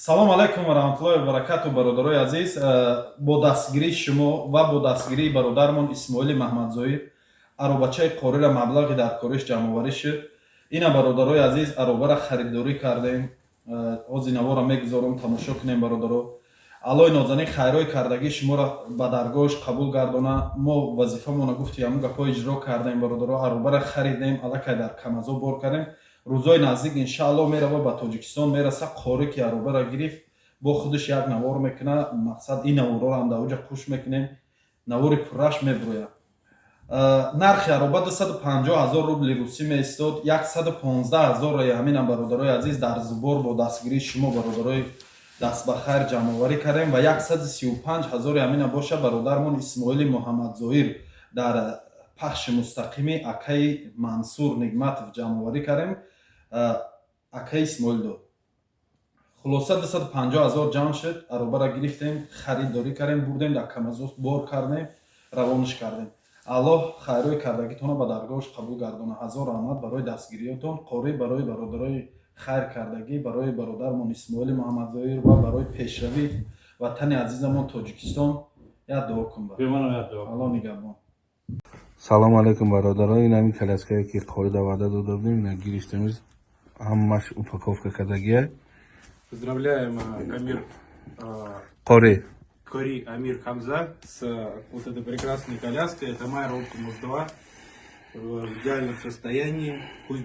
салом алайкум ва раҳматуллоҳи ва баракату бародарои азиз. Бо дастгирии шумо ва бо дастгирии бародармон Исмоили Маҳмадзоир аробачаи қориро маблағи дар кориш ҷамъоварӣ шуд. Ина бародарои азиз аробаро харидорӣ кардем. Ҳозир навора мегузорам тамошо кунем бародаро. Аллои нозанин хайрҳои кардагии шуморо ба даргоҳаш қабул гардона. Мо вазифамонро гуфтем ҳамун гапҳо иҷро кардем бародаро. Аробаро харидем, аллакай дар камазо бор кардем. Рӯзои наздик иншааллоҳ мерава ба Тоҷикистон, мераса қори ки аробаро гирифт, бо худаш як навор мекуна. Мақсад ин наворро ҳам дар оҷа хуш мекунем, навори пурраш мебурояд. Нархи ароба 250,000 рубли русӣ меистод. 115,000-ро ҳамина бародарои азиз дар зубор бо дастгирии шумо бародарои дастбахайр ҷамъоварӣ кардем ва 135,000 ҳамина боша бародармон Исмоили Муҳаммадзоир дар пахши мустақими акаи Мансур Нигматов ҷамъоварӣ кардем. Акаи Исмоилдо хулоса 250,000 ҷамъ шуд. Аробаро гирифтем, харидорӣ кардем, бурдем дар камазо бор кардем, равонаш кардем. Аллоҳ хайрҳои кардагитонро ба даргоҳаш қабул гардона. Ҳазор раҳмат барои дастгириётон, қори барои бародарои хайр кардагӣ, барои бародармон Исмоили Муҳаммадзоир ва барои пешравии ватани азизамон Тоҷикистон. Як дуо кун ба Аллоҳ нигаҳбон. Салом алейкум бародаро, ин ҳамин коляскае ки қорида ваъда дода будем, ина гирифтемиз, ҳамаш упаковка кардагиа. Поздравляем Амир Кори Амир Хамза с вот этой прекрасной коляской. Это моя Road Mos-2 в идеальном состоянии. Пусть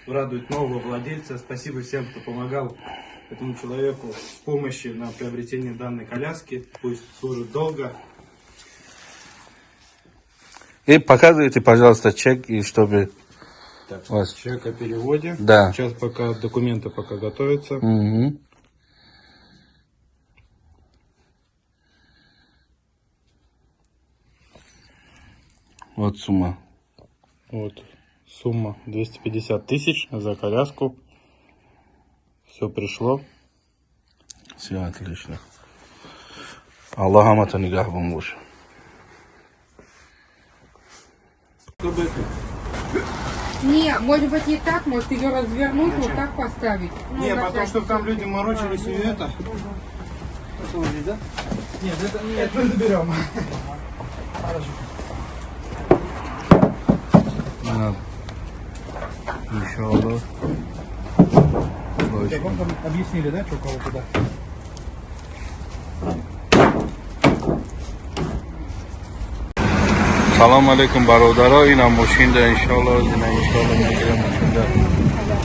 радует нового владельца. Спасибо всем, кто помогал этому человеку с помощью на приобретение данной коляски. Пусть служит долго. И показывайте, пожалуйста, чек, и чтобы... Так, вас... чек о переводе. Да. Сейчас пока документы готовятся. Угу. Вот сумма. Вот сумма 250 тысяч за коляску. Все пришло. Все отлично. Аллах хамата нигаҳбон боша. Не, может быть не так, может ее развернуть, вот так поставить. Не, потому что там люди морочились и это. Да? Нет, это мы заберем. Иншаллах. Так вам там объяснили, да, что кого куда? Салом алейкум бародаро, ина мошинда иншаллоҳ, ина иншаллоҳ мегирем мошинда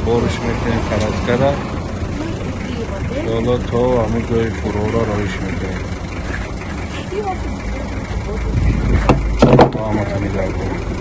бориш мекунем хараскара. Иншаллоҳ то ҳамин ҷои фурӯро роиш мекунем. Ҳаматон нигаҳбон.